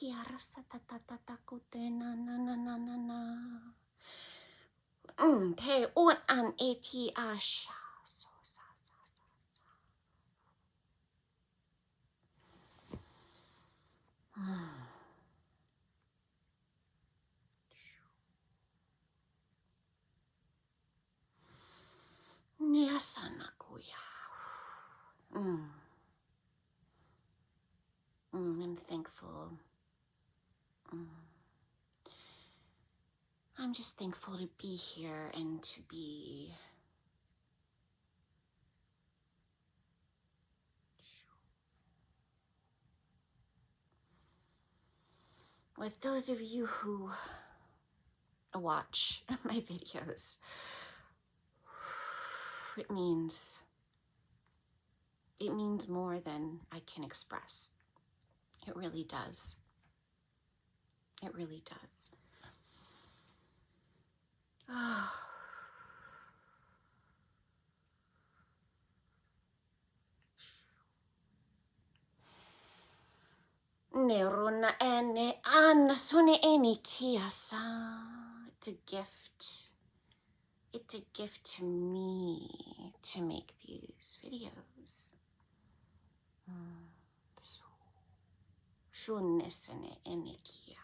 Te un an eti asha. Niasana kuya. I'm thankful. I'm just thankful to be here and to be with those of you who watch my videos. It means more than I can express. It really does. It really does. Neruna ene anna sune eni kiasa. It's a gift. It's a gift to me to make these videos. Shunnesene ene kia.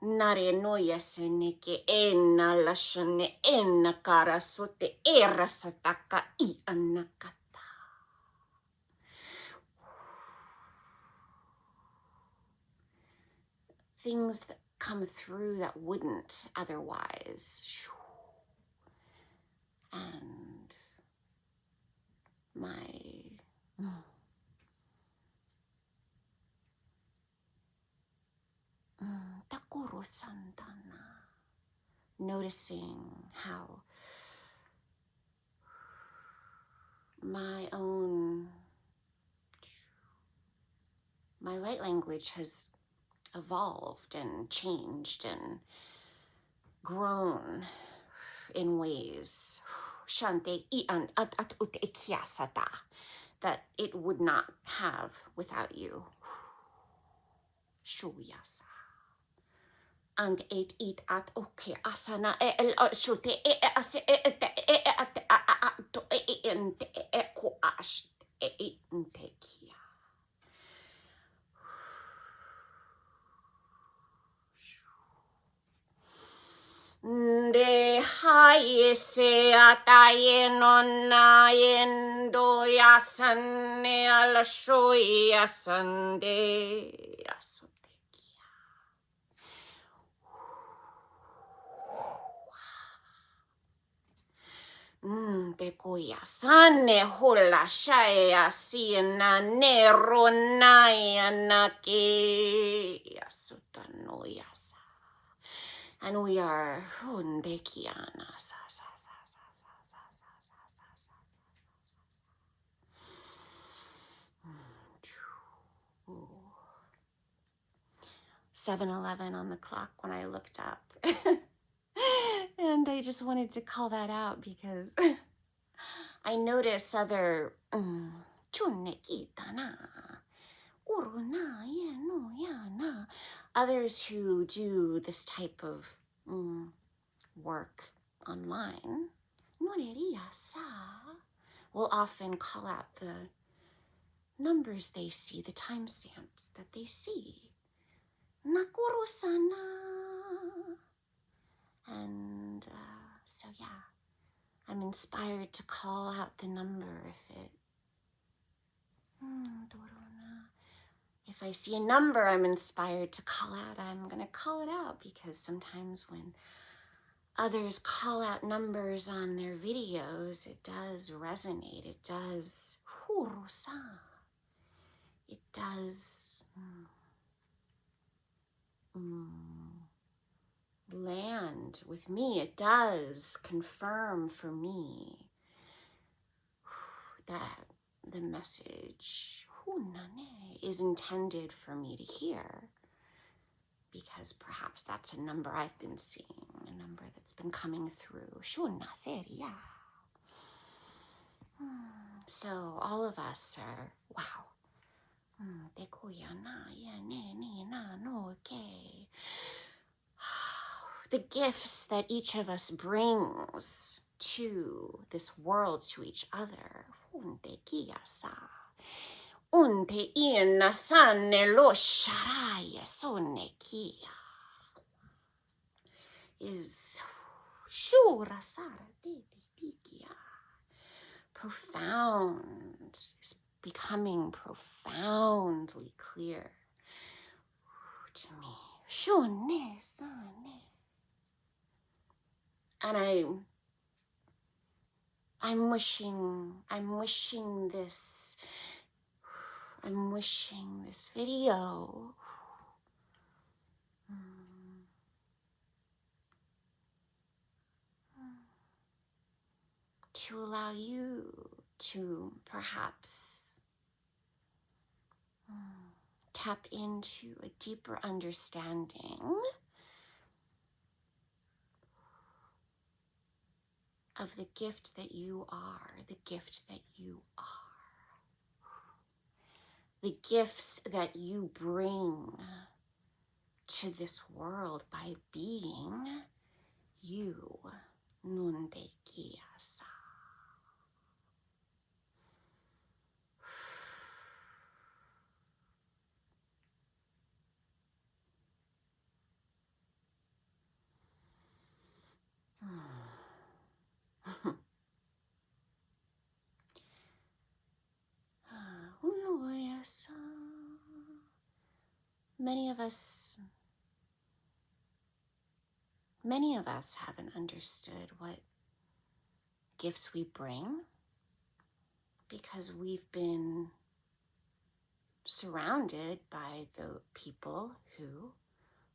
Nare noia sene ke ena lashane ena kara sote era sataka I anakata. Things that come through that wouldn't otherwise. And my takuro sandana. Noticing how my light language has evolved and changed and grown in ways that it would not have without you. Shuyasa. And it at okay asana shute ase to ko ash tekia. De haye se ataye nonna yendo yasane ala shoy yasande yasotekia. Te koya sane hola shaya siena nero naya nake yasutano yasa. And we are hundekiana. 7:11 on the clock when I looked up. And I just wanted to call that out because I notice other others who do this type of work online will often call out the numbers they see, the timestamps that they see. And so yeah, I'm inspired to call out the number if I see a number I'm inspired to call out, I'm gonna call it out, because sometimes when others call out numbers on their videos, it does resonate, it does land with me. It does confirm for me that the message is intended for me to hear, because perhaps that's a number I've been seeing, a number that's been coming through. So all of us are, wow, Te kuya na, ya, ne, ni, na, no, okay. The gifts that each of us brings to this world, to each other. Unte kia sa. Unte ina sanne lo sharaya sonne kia. Is shura sara tikia. Profound. Is becoming profoundly clear to me. Shone sane. And I'm wishing this video to allow you to perhaps tap into a deeper understanding of the gift that you are, the gift that you are, the gifts that you bring to this world by being you. Nunde kia sa. Many of us haven't understood what gifts we bring because we've been surrounded by the people who,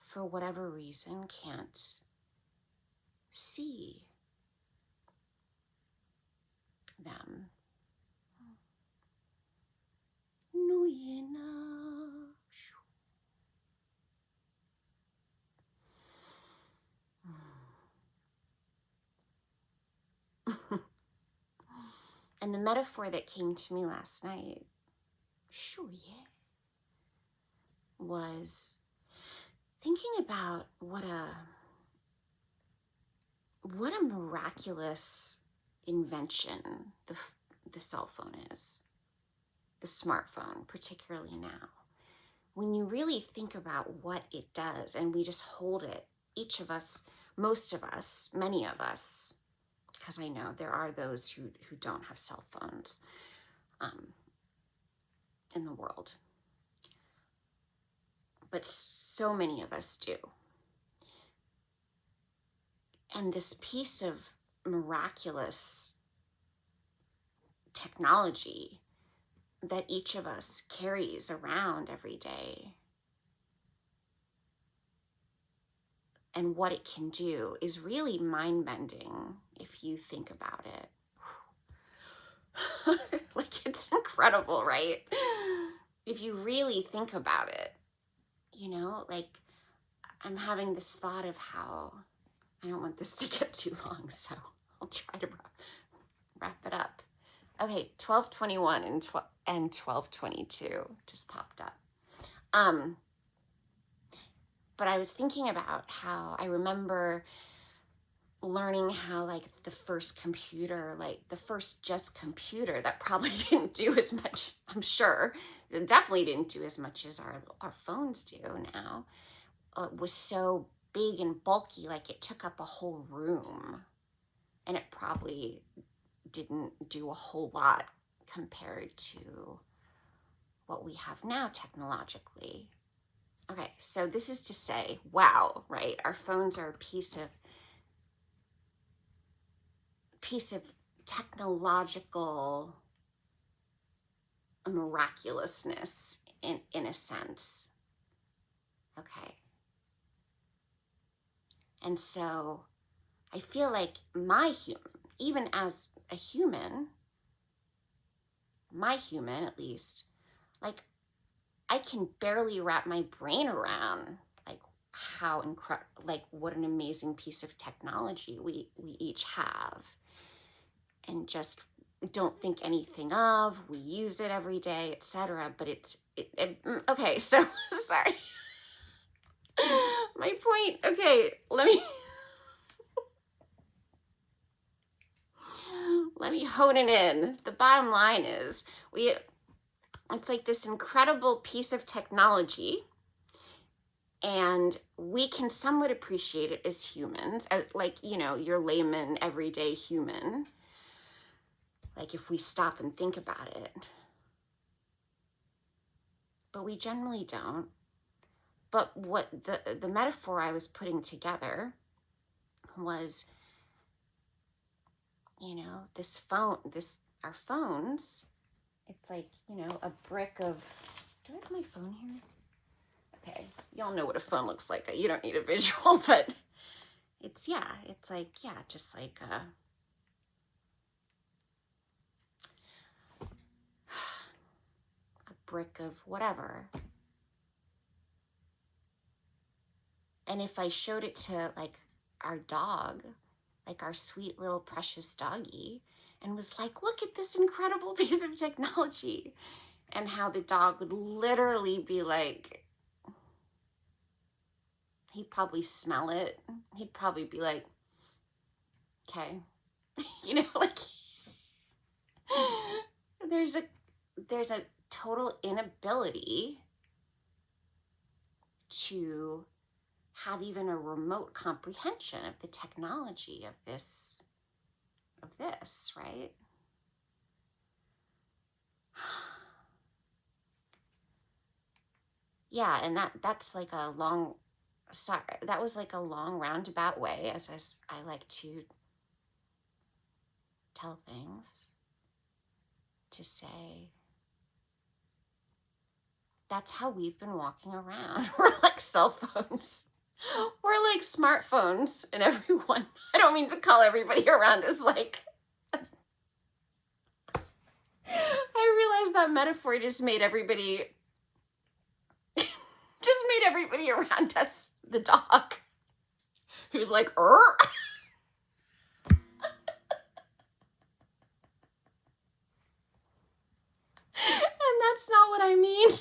for whatever reason, can't see them. And the metaphor that came to me last night was thinking about what a miraculous invention the cell phone is, the smartphone, particularly now. When you really think about what it does, and we just hold it, each of us, most of us, many of us, because I know there are those who don't have cell phones in the world, but so many of us do. And this piece of miraculous technology that each of us carries around every day and what it can do is really mind-bending if you think about it. Like, it's incredible, right? If you really think about it, you know, like, I'm having this thought of how, I don't want this to get too long, so I'll try to wrap it up. Okay, 12:21 and 12:22 just popped up. But I was thinking about how I remember learning how, like, the first computer, like the first just computer that probably didn't do as much, I'm sure, it definitely didn't do as much as our phones do now, was so big and bulky, like it took up a whole room, and it probably didn't do a whole lot compared to what we have now technologically. Okay, so this is to say, wow, right? Our phones are a piece of technological miraculousness in a sense. Okay. And so I feel like even as a human, my human at least, like, I can barely wrap my brain around like how incredible, like what an amazing piece of technology we each have, and just don't think anything of. We use it every day, etc. But it's okay, so sorry. My point, okay, let me hone it in. The bottom line is it's like this incredible piece of technology, and we can somewhat appreciate it as humans, like, you know, your layman, everyday human. Like if we stop and think about it. But we generally don't. But what the metaphor I was putting together was, you know, our phones, it's like, you know, a brick of, do I have my phone here? Okay, y'all know what a phone looks like. You don't need a visual, but it's like, just like a brick of whatever. And if I showed it to like our dog, like our sweet little precious doggy, and was like, look at this incredible piece of technology, and how the dog would literally be like, he'd probably smell it. He'd probably be like, okay, you know, like there's a total inability to have even a remote comprehension of the technology of this, right? Yeah, and that's like a long, sorry, that was like a long roundabout way, as I like to tell things, to say that's how we've been walking around. We're like cell phones. We're like smartphones, and everyone, I don't mean to call everybody around as like, I realized that metaphor just made everybody around us the dog, who's like, and that's not what I mean.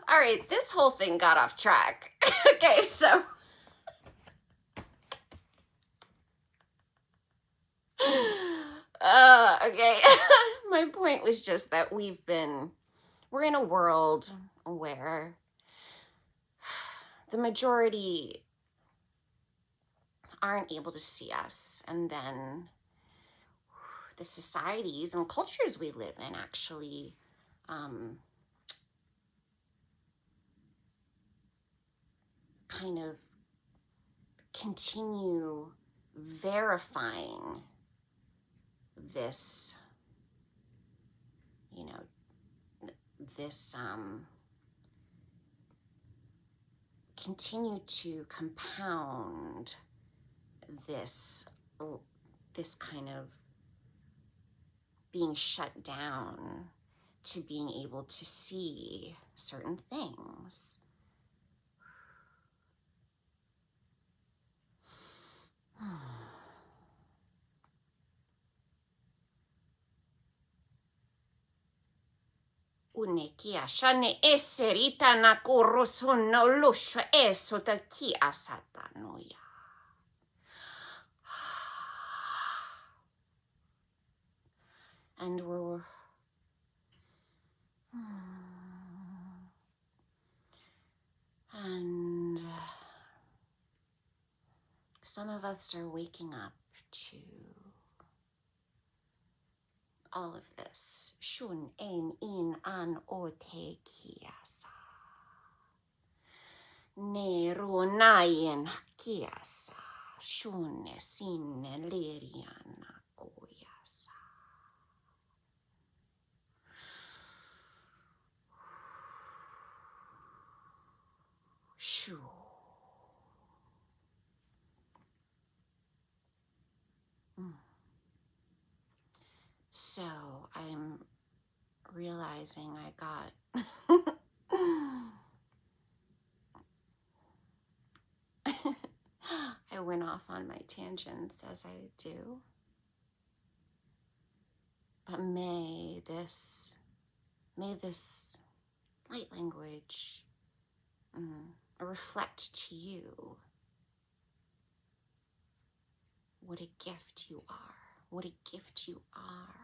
All right, this whole thing got off track. Okay, so okay. My point was just that we're in a world where the majority aren't able to see us, and then the societies and cultures we live in actually kind of continue verifying this, you know, this continue to compound this kind of being shut down to being able to see certain things. Unikia shane eserita na kurusuno lusha esota ki asatanuya. And some of us are waking up to all of this. Shun en in an ote kiasa. Ne runayen kiasa. Shun sin leriana koyasa. Shoo. So I'm realizing I got I went off on my tangents, as I do. But may this light language reflect to you what a gift you are, what a gift you are.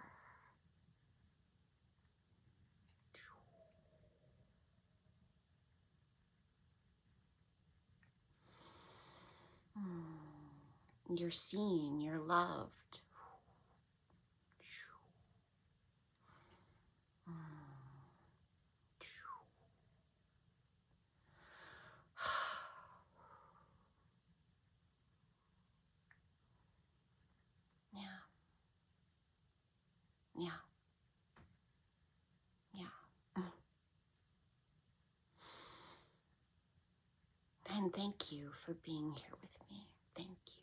You're seen, you're loved. Yeah. Yeah. Yeah. And thank you for being here with me. Thank you.